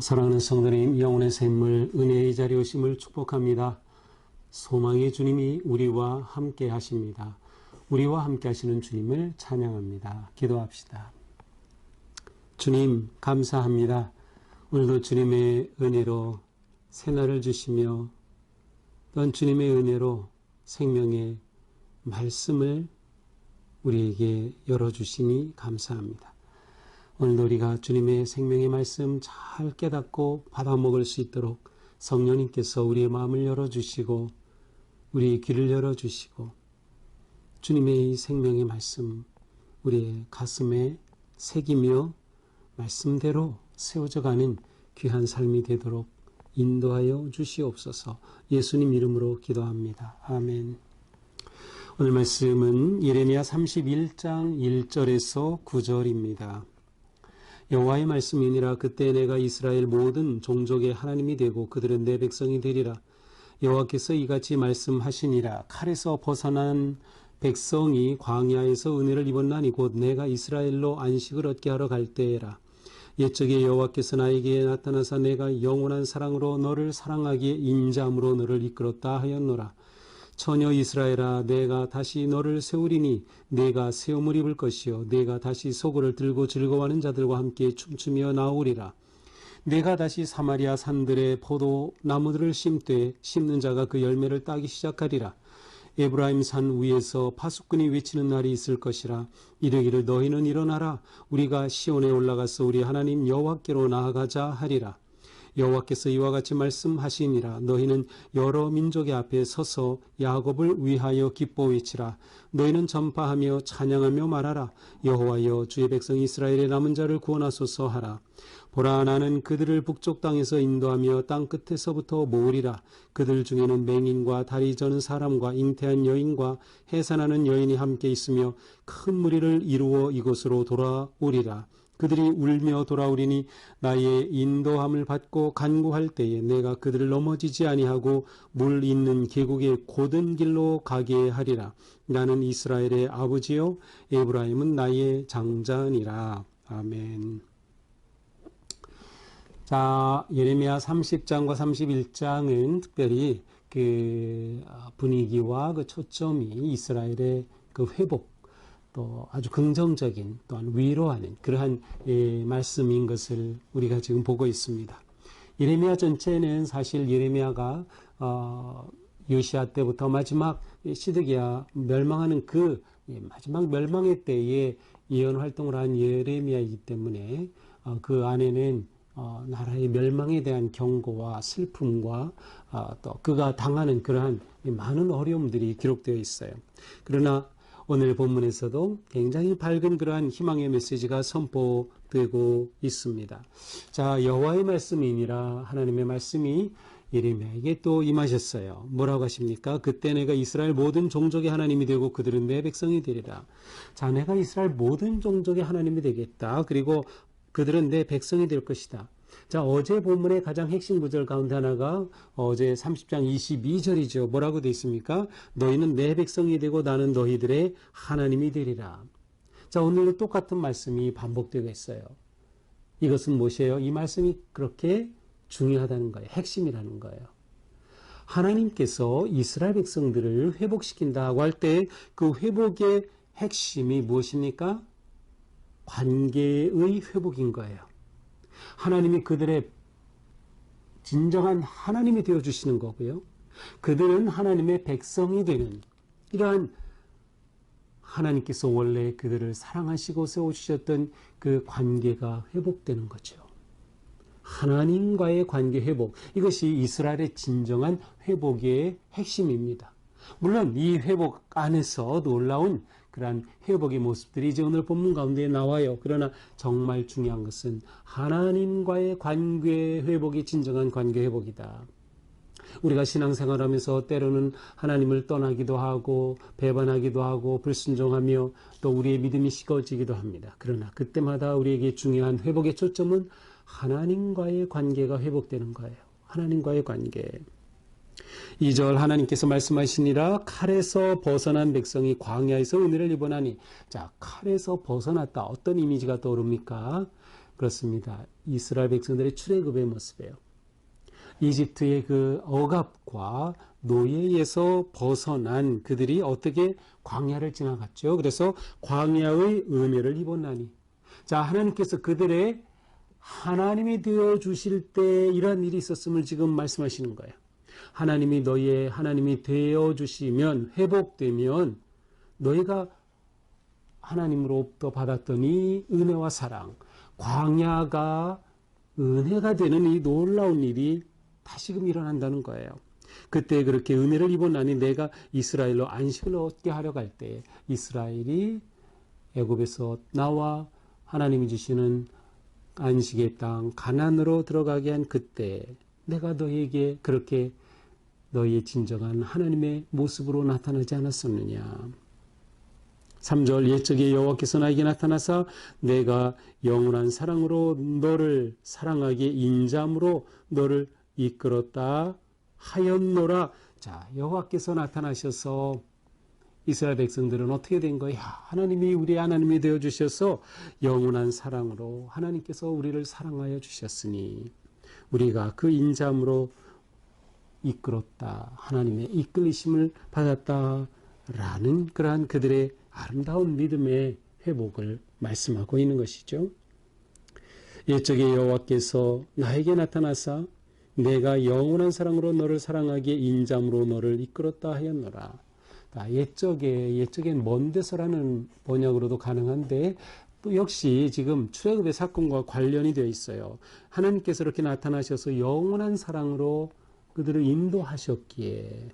사랑하는 성도님, 영혼의 샘물, 은혜의 자리 오심을 축복합니다. 소망의 주님이 우리와 함께 하십니다. 우리와 함께 하시는 주님을 찬양합니다. 기도합시다. 주님, 감사합니다. 오늘도 주님의 은혜로 새날을 주시며 또한 주님의 은혜로 생명의 말씀을 우리에게 열어주시니 감사합니다. 오늘도 우리가 주님의 생명의 말씀 잘 깨닫고 받아먹을 수 있도록 성령님께서 우리의 마음을 열어주시고 우리의 귀를 열어주시고 주님의 이 생명의 말씀 우리의 가슴에 새기며 말씀대로 세워져가는 귀한 삶이 되도록 인도하여 주시옵소서. 예수님 이름으로 기도합니다. 아멘. 오늘 말씀은 예레미야 31장 1절에서 9절입니다. 여호와의 말씀이니라. 그때 내가 이스라엘 모든 종족의 하나님이 되고 그들은 내 백성이 되리라. 여호와께서 이같이 말씀하시니라. 칼에서 벗어난 백성이 광야에서 은혜를 입었나니 곧 내가 이스라엘로 안식을 얻게 하러 갈 때에라. 옛적에 여호와께서 나에게 나타나사 내가 영원한 사랑으로 너를 사랑하기에 인자함으로 너를 이끌었다 하였노라. 처녀 이스라엘아, 내가 다시 너를 세우리니 내가 세움을 입을 것이요 내가 다시 소고를 들고 즐거워하는 자들과 함께 춤추며 나오리라. 내가 다시 사마리아 산들의 포도나무들을 심는 자가 그 열매를 따기 시작하리라. 에브라임 산 위에서 파수꾼이 외치는 날이 있을 것이라. 이르기를 너희는 일어나라. 우리가 시온에 올라가서 우리 하나님 여호와께로 나아가자 하리라. 여호와께서 이와 같이 말씀하시니라. 너희는 여러 민족의 앞에 서서 야곱을 위하여 기뻐 외치라. 너희는 전파하며 찬양하며 말하라. 여호와여, 주의 백성 이스라엘의 남은 자를 구원하소서 하라. 보라, 나는 그들을 북쪽 땅에서 인도하며 땅 끝에서부터 모으리라. 그들 중에는 맹인과 다리 저는 사람과 잉태한 여인과 해산하는 여인이 함께 있으며 큰 무리를 이루어 이곳으로 돌아오리라. 그들이 울며 돌아오리니 나의 인도함을 받고 간구할 때에 내가 그들을 넘어지지 아니하고 물 있는 계곡의 곧은 길로 가게 하리라. 나는 이스라엘의 아버지요 에브라임은 나의 장자니라. 아멘. 자, 예레미야 30장과 31장은 특별히 그 분위기와 그 초점이 이스라엘의 그 회복, 또 아주 긍정적인 또한 위로하는 그러한 말씀인 것을 우리가 지금 보고 있습니다. 예레미야 전체는 사실 예레미야가 요시야 때부터 마지막 시드기야 멸망하는 그 마지막 멸망의 때에 예언 활동을 한 예레미야이기 때문에 그 안에는 나라의 멸망에 대한 경고와 슬픔과 또 그가 당하는 그러한 많은 어려움들이 기록되어 있어요. 그러나 오늘 본문에서도 굉장히 밝은 그러한 희망의 메시지가 선포되고 있습니다. 자, 여호와의 말씀이니라. 하나님의 말씀이 예레미야에게 또 임하셨어요. 뭐라고 하십니까? 그때 내가 이스라엘 모든 종족의 하나님이 되고 그들은 내 백성이 되리라. 자, 내가 이스라엘 모든 종족의 하나님이 되겠다. 그리고 그들은 내 백성이 될 것이다. 자, 어제 본문의 가장 핵심 구절 가운데 하나가 어제 30장 22절이죠. 뭐라고 되어 있습니까? 너희는 내 백성이 되고 나는 너희들의 하나님이 되리라. 자, 오늘도 똑같은 말씀이 반복되고 있어요. 이것은 무엇이에요? 이 말씀이 그렇게 중요하다는 거예요. 핵심이라는 거예요. 하나님께서 이스라엘 백성들을 회복시킨다고 할 때 그 회복의 핵심이 무엇입니까? 관계의 회복인 거예요. 하나님이 그들의 진정한 하나님이 되어주시는 거고요. 그들은 하나님의 백성이 되는 이러한 하나님께서 원래 그들을 사랑하시고 세워주셨던 그 관계가 회복되는 거죠. 하나님과의 관계 회복, 이것이 이스라엘의 진정한 회복의 핵심입니다. 물론 이 회복 안에서 놀라운 그러한 회복의 모습들이 이제 오늘 본문 가운데 나와요. 그러나 정말 중요한 것은 하나님과의 관계 회복이 진정한 관계 회복이다. 우리가 신앙생활하면서 때로는 하나님을 떠나기도 하고 배반하기도 하고 불순종하며 또 우리의 믿음이 식어지기도 합니다. 그러나 그때마다 우리에게 중요한 회복의 초점은 하나님과의 관계가 회복되는 거예요. 하나님과의 관계. 2절 하나님께서 말씀하시니라. 칼에서 벗어난 백성이 광야에서 은혜를 입어나니. 자, 칼에서 벗어났다. 어떤 이미지가 떠오릅니까? 그렇습니다. 이스라엘 백성들의 출애굽의 모습이에요. 이집트의 그 억압과 노예에서 벗어난 그들이 어떻게 광야를 지나갔죠. 그래서 광야의 은혜를 입었나니. 자, 하나님께서 그들의 하나님이 되어 주실 때 이러한 일이 있었음을 지금 말씀하시는 거예요. 하나님이 너희의 하나님이 되어 주시면, 회복되면 너희가 하나님으로부터 받았던 이 은혜와 사랑, 광야가 은혜가 되는 이 놀라운 일이 다시금 일어난다는 거예요. 그때 그렇게 은혜를 입었나니 내가 이스라엘로 안식을 얻게 하려고 할 때 이스라엘이 애굽에서 나와 하나님이 주시는 안식의 땅 가나안으로 들어가게 한 그때 내가 너희에게 그렇게 너희의 진정한 하나님의 모습으로 나타나지 않았었느냐. 3절 옛적에 여호와께서 나에게 나타나사 내가 영원한 사랑으로 너를 사랑하기에 인자함으로 너를 이끌었다 하였노라. 자, 여호와께서 나타나셔서 이스라엘 백성들은 어떻게 된 거야? 하나님이 우리의 하나님이 되어 주셔서 영원한 사랑으로 하나님께서 우리를 사랑하여 주셨으니 우리가 그 인자함으로 이끌었다. 하나님의 이끌리심을 받았다라는 그러한 그들의 아름다운 믿음의 회복을 말씀하고 있는 것이죠. 옛적에 여호와께서 나에게 나타나사 내가 영원한 사랑으로 너를 사랑하기에 인자함으로 너를 이끌었다 하였노라. 옛적엔 먼 데서라는 번역으로도 가능한데 또 역시 지금 출애굽의 사건과 관련이 되어 있어요. 하나님께서 이렇게 나타나셔서 영원한 사랑으로 그들을 인도하셨기에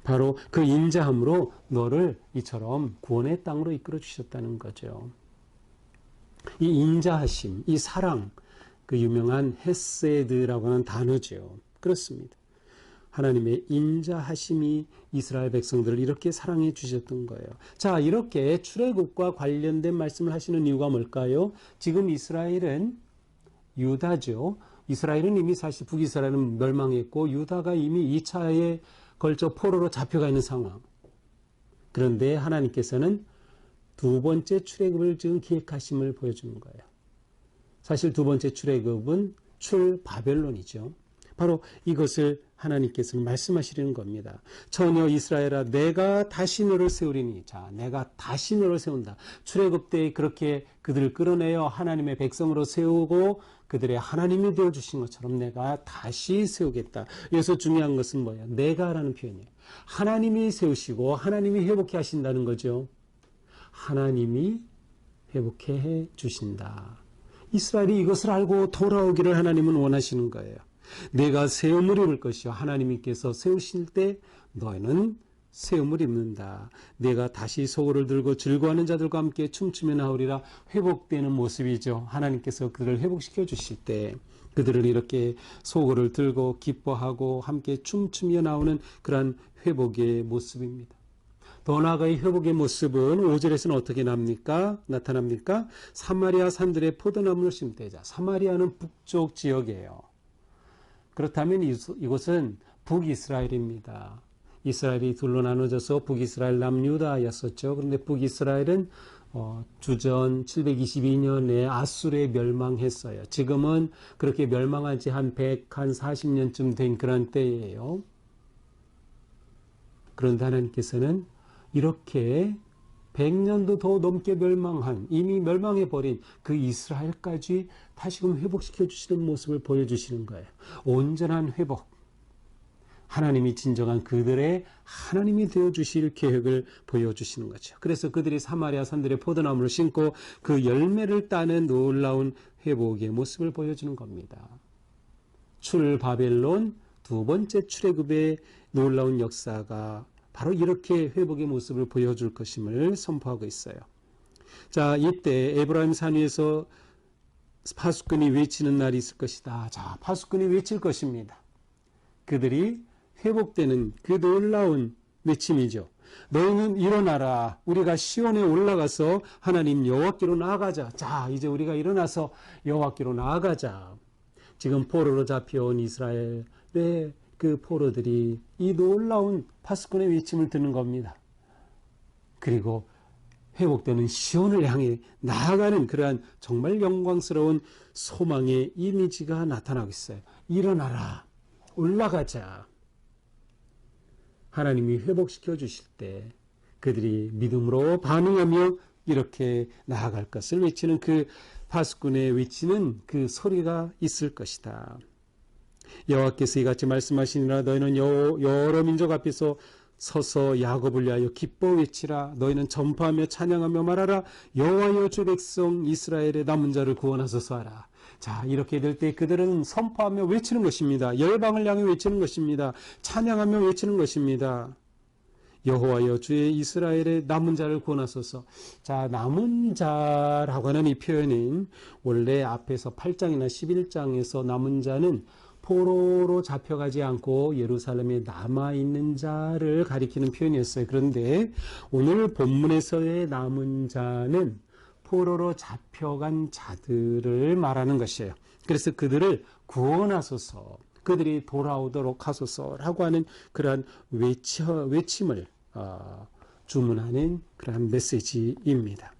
바로 그 인자함으로 너를 이처럼 구원의 땅으로 이끌어 주셨다는 거죠. 이 인자하심, 이 사랑, 그 유명한 헤세드라고 하는 단어죠. 그렇습니다. 하나님의 인자하심이 이스라엘 백성들을 이렇게 사랑해 주셨던 거예요. 자, 이렇게 출애굽과 관련된 말씀을 하시는 이유가 뭘까요? 지금 이스라엘은 유다죠. 이스라엘은 이미 사실 북이스라엘은 멸망했고 유다가 이미 2차에 걸쳐 포로로 잡혀가 있는 상황. 그런데 하나님께서는 두 번째 출애굽을 지금 기획하심을 보여주는 거예요. 사실 두 번째 출애굽은 출바벨론이죠. 바로 이것을 하나님께서는 말씀하시려는 겁니다. 처녀 이스라엘아 내가 다시 너를 세우리니. 자, 내가 다시 너를 세운다. 출애굽 때 그렇게 그들을 끌어내어 하나님의 백성으로 세우고 그들의 하나님이 되어주신 것처럼 내가 다시 세우겠다. 여기서 중요한 것은 뭐예요? 내가라는 표현이에요. 하나님이 세우시고 하나님이 회복해 하신다는 거죠. 하나님이 회복해 해 주신다. 이스라엘이 이것을 알고 돌아오기를 하나님은 원하시는 거예요. 내가 세움을 입을 것이요 하나님께서 세우실 때 너희는 세움을 입는다. 내가 다시 소고를 들고 즐거워하는 자들과 함께 춤추며 나오리라. 회복되는 모습이죠. 하나님께서 그들을 회복시켜 주실 때 그들을 이렇게 소고를 들고 기뻐하고 함께 춤추며 나오는 그러한 회복의 모습입니다. 더 나아가 이 회복의 모습은 5절에서는 어떻게 나타납니까? 사마리아 산들의 포도나무를 심때자. 사마리아는 북쪽 지역이에요. 그렇다면 이곳은 북이스라엘입니다. 이스라엘이 둘로 나눠져서 북이스라엘, 남유다였었죠. 그런데 북이스라엘은 주전 722년에 아수르에 멸망했어요. 지금은 그렇게 멸망한 지 한 140년쯤 된 그런 때예요. 그런데 하나님께서는 이렇게 100년도 더 넘게 이미 멸망해버린 그 이스라엘까지 다시금 회복시켜 주시는 모습을 보여주시는 거예요. 온전한 회복. 하나님이 진정한 그들의 하나님이 되어주실 계획을 보여주시는 거죠. 그래서 그들이 사마리아 산들의 포도나무를 심고 그 열매를 따는 놀라운 회복의 모습을 보여주는 겁니다. 출바벨론 두 번째 출애굽의 놀라운 역사가 바로 이렇게 회복의 모습을 보여줄 것임을 선포하고 있어요. 자, 이때 에브라임 산 위에서 파수꾼이 외치는 날이 있을 것이다. 자, 파수꾼이 외칠 것입니다. 그들이 회복되는 그 놀라운 외침이죠. 너희는 일어나라. 우리가 시온에 올라가서 하나님 여호와께로 나아가자. 자, 이제 우리가 일어나서 여호와께로 나아가자. 지금 포로로 잡혀온 이스라엘의 그 포로들이 이 놀라운 파수꾼의 외침을 듣는 겁니다. 그리고 회복되는 시온을 향해 나아가는 그러한 정말 영광스러운 소망의 이미지가 나타나고 있어요. 일어나라, 올라가자. 하나님이 회복시켜 주실 때 그들이 믿음으로 반응하며 이렇게 나아갈 것을 외치는 그 파수꾼의 외치는 그 소리가 있을 것이다. 여호와께서 이같이 말씀하시니라. 너희는 여러 민족 앞에서 서서 야곱을 위하여 기뻐 외치라. 너희는 전파하며 찬양하며 말하라. 여호와여 주 백성 이스라엘의 남은 자를 구원하소서 하라. 자, 이렇게 될 때 그들은 선포하며 외치는 것입니다. 열방을 향해 외치는 것입니다. 찬양하며 외치는 것입니다. 여호와여 주의 이스라엘의 남은 자를 구원하소서. 자, 남은 자라고 하는 이 표현은 원래 앞에서 8장이나 11장에서 남은 자는 포로로 잡혀가지 않고 예루살렘에 남아있는 자를 가리키는 표현이었어요. 그런데 오늘 본문에서의 남은 자는 포로로 잡혀간 자들을 말하는 것이에요. 그래서 그들을 구원하소서, 그들이 돌아오도록 하소서라고 하는 그러한 외침을 주문하는 그러한 메시지입니다.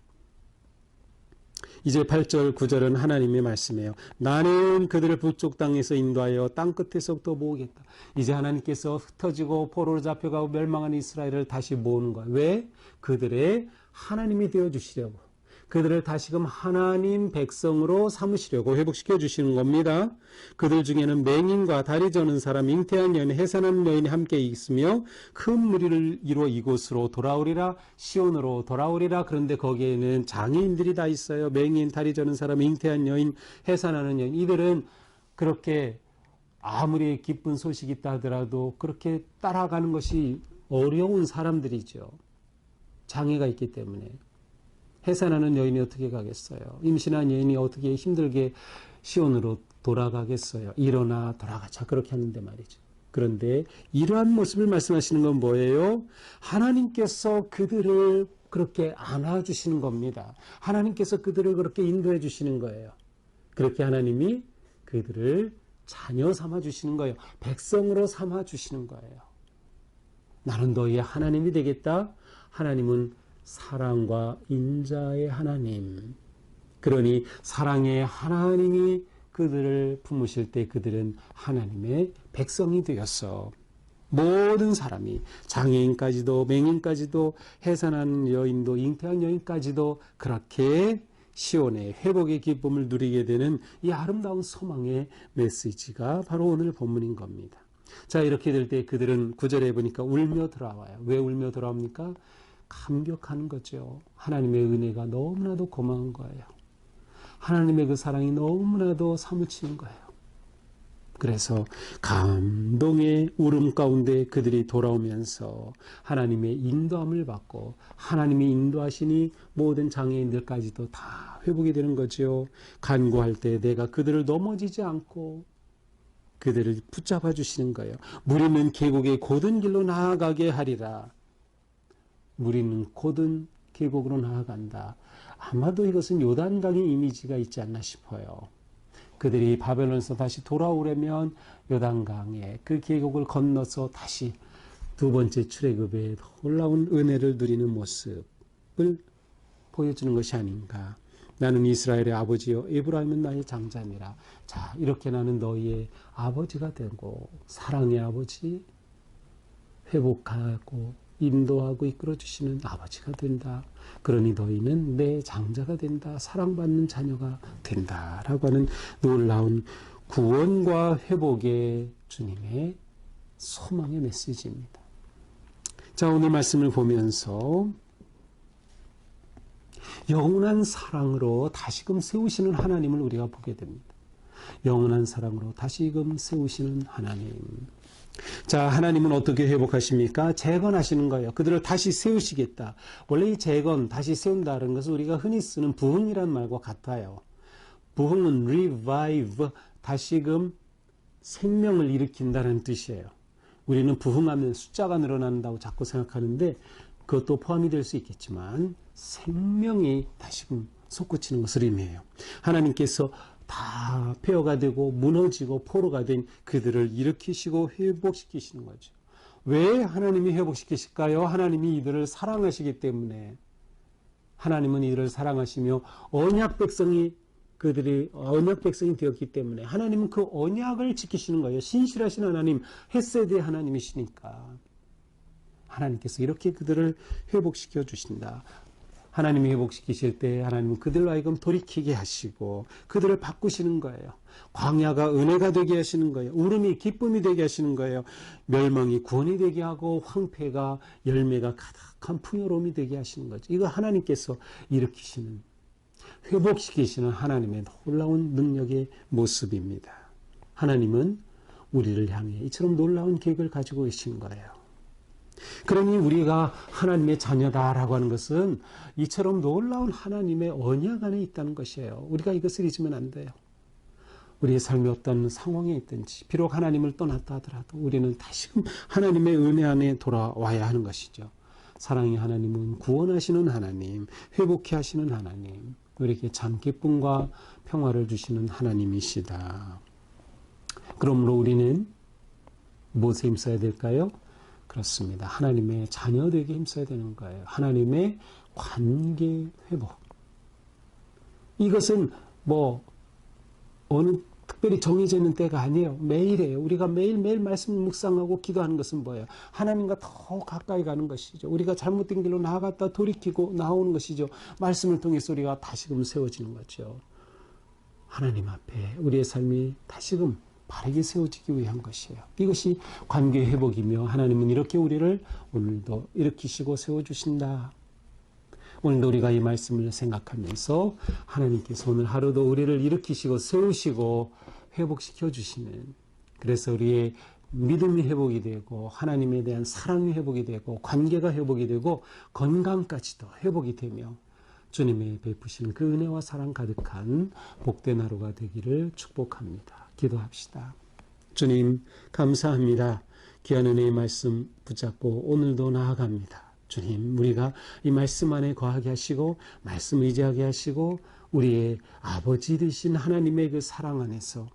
이제 8절 9절은 하나님의 말씀이에요. 나는 그들을 북쪽 땅에서 인도하여 땅 끝에서부터 모으겠다. 이제 하나님께서 흩어지고 포로로 잡혀가고 멸망한 이스라엘을 다시 모으는 거예요. 왜? 그들의 하나님이 되어주시려고, 그들을 다시금 하나님 백성으로 삼으시려고 회복시켜 주시는 겁니다. 그들 중에는 맹인과 다리 저는 사람, 잉태한 여인, 해산한 여인이 함께 있으며 큰 무리를 이루어 이곳으로 돌아오리라. 시온으로 돌아오리라. 그런데 거기에는 장애인들이 다 있어요. 맹인, 다리 저는 사람, 잉태한 여인, 해산하는 여인. 이들은 그렇게 아무리 기쁜 소식이 있다 하더라도 그렇게 따라가는 것이 어려운 사람들이죠. 장애가 있기 때문에. 해산하는 여인이 어떻게 가겠어요? 임신한 여인이 어떻게 힘들게 시온으로 돌아가겠어요? 일어나 돌아가자, 그렇게 하는데 말이죠. 그런데 이러한 모습을 말씀하시는 건 뭐예요? 하나님께서 그들을 그렇게 안아주시는 겁니다. 하나님께서 그들을 그렇게 인도해 주시는 거예요. 그렇게 하나님이 그들을 자녀 삼아 주시는 거예요. 백성으로 삼아 주시는 거예요. 나는 너희의 하나님이 되겠다. 하나님은 사랑과 인자의 하나님. 그러니 사랑의 하나님이 그들을 품으실 때 그들은 하나님의 백성이 되었어. 모든 사람이, 장애인까지도 맹인까지도 해산한 여인도 잉태한 여인까지도 그렇게 시온의 회복의 기쁨을 누리게 되는 이 아름다운 소망의 메시지가 바로 오늘 본문인 겁니다. 자, 이렇게 될 때 그들은 9절에 보니까 울며 돌아와요. 왜 울며 돌아옵니까? 감격하는 거죠. 하나님의 은혜가 너무나도 고마운 거예요. 하나님의 그 사랑이 너무나도 사무치는 거예요. 그래서 감동의 울음 가운데 그들이 돌아오면서 하나님의 인도함을 받고 하나님이 인도하시니 모든 장애인들까지도 다 회복이 되는 거죠. 간구할 때 내가 그들을 넘어지지 않고 그들을 붙잡아 주시는 거예요. 무리는 계곡의 곧은 길로 나아가게 하리라. 무리는 곧은 계곡으로 나아간다. 아마도 이것은 요단강의 이미지가 있지 않나 싶어요. 그들이 바벨론에서 다시 돌아오려면 요단강의 그 계곡을 건너서 다시 두 번째 출애굽에 놀라운 은혜를 누리는 모습을 보여주는 것이 아닌가. 나는 이스라엘의 아버지요 에브라임은 나의 장자니라. 자, 이렇게 나는 너희의 아버지가 되고 사랑의 아버지, 회복하고 인도하고 이끌어주시는 아버지가 된다. 그러니 너희는 내 장자가 된다. 사랑받는 자녀가 된다라고 하는 놀라운 구원과 회복의 주님의 소망의 메시지입니다. 자, 오늘 말씀을 보면서 영원한 사랑으로 다시금 세우시는 하나님을 우리가 보게 됩니다. 영원한 사랑으로 다시금 세우시는 하나님. 자, 하나님은 어떻게 회복하십니까? 재건하시는 거예요. 그들을 다시 세우시겠다. 원래 이 재건, 다시 세운다는 것은 우리가 흔히 쓰는 부흥이라는 말과 같아요. 부흥은 revive, 다시금 생명을 일으킨다는 뜻이에요. 우리는 부흥하면 숫자가 늘어난다고 자꾸 생각하는데 그것도 포함이 될 수 있겠지만 생명이 다시금 솟구치는 것을 의미해요. 하나님께서 다 폐허가 되고 무너지고 포로가 된 그들을 일으키시고 회복시키시는 거죠. 왜 하나님이 회복시키실까요? 하나님이 이들을 사랑하시기 때문에 하나님은 이들을 사랑하시며 언약 백성이 그들이 언약 백성이 되었기 때문에 하나님은 그 언약을 지키시는 거예요. 신실하신 하나님, 헤세드의 하나님이시니까 하나님께서 이렇게 그들을 회복시켜 주신다. 하나님이 회복시키실 때 하나님은 그들로 하여금 돌이키게 하시고 그들을 바꾸시는 거예요. 광야가 은혜가 되게 하시는 거예요. 울음이 기쁨이 되게 하시는 거예요. 멸망이 구원이 되게 하고 황폐가 열매가 가득한 풍요로움이 되게 하시는 거죠. 이거 하나님께서 일으키시는, 회복시키시는 하나님의 놀라운 능력의 모습입니다. 하나님은 우리를 향해 이처럼 놀라운 계획을 가지고 계신 거예요. 그러니 우리가 하나님의 자녀다라고 하는 것은 이처럼 놀라운 하나님의 언약 안에 있다는 것이에요. 우리가 이것을 잊으면 안 돼요. 우리의 삶이 어떤 상황에 있든지 비록 하나님을 떠났다 하더라도 우리는 다시금 하나님의 은혜 안에 돌아와야 하는 것이죠. 사랑의 하나님은 구원하시는 하나님, 회복해 하시는 하나님, 우리에게 참 기쁨과 평화를 주시는 하나님이시다. 그러므로 우리는 무엇에 힘써야 될까요? 그렇습니다. 하나님의 자녀 되게 힘써야 되는 거예요. 하나님의 관계 회복. 이것은 어느 특별히 정해져 있는 때가 아니에요. 매일이에요. 우리가 매일매일 말씀 묵상하고 기도하는 것은 뭐예요? 하나님과 더 가까이 가는 것이죠. 우리가 잘못된 길로 나아갔다 돌이키고 나오는 것이죠. 말씀을 통해서 우리가 다시금 세워지는 거죠. 하나님 앞에 우리의 삶이 다시금 바르게 세워지기 위한 것이에요. 이것이 관계 회복이며 하나님은 이렇게 우리를 오늘도 일으키시고 세워주신다. 오늘도 우리가 이 말씀을 생각하면서 하나님께서 오늘 하루도 우리를 일으키시고 세우시고 회복시켜 주시는, 그래서 우리의 믿음이 회복이 되고 하나님에 대한 사랑이 회복이 되고 관계가 회복이 되고 건강까지도 회복이 되며 주님의 베푸시는 그 은혜와 사랑 가득한 복된 하루가 되기를 축복합니다. 기도합시다. 주님 감사합니다. 귀한 은혜의 말씀 붙잡고 오늘도 나아갑니다. 주님, 우리가 이 말씀 안에 거하게 하시고 말씀 의지하게 하시고 우리의 아버지 되신 하나님의 그 사랑 안에서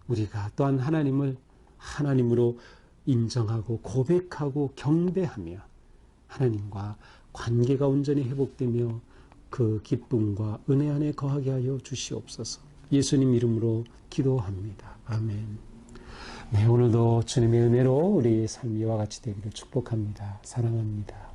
우리가 또한 하나님을 하나님으로 인정하고 고백하고 경배하며 하나님과 관계가 온전히 회복되며 그 기쁨과 은혜 안에 거하게 하여 주시옵소서. 예수님 이름으로 기도합니다. 아멘. 네, 오늘도 주님의 은혜로 우리의 삶이 이와 같이 되기를 축복합니다. 사랑합니다.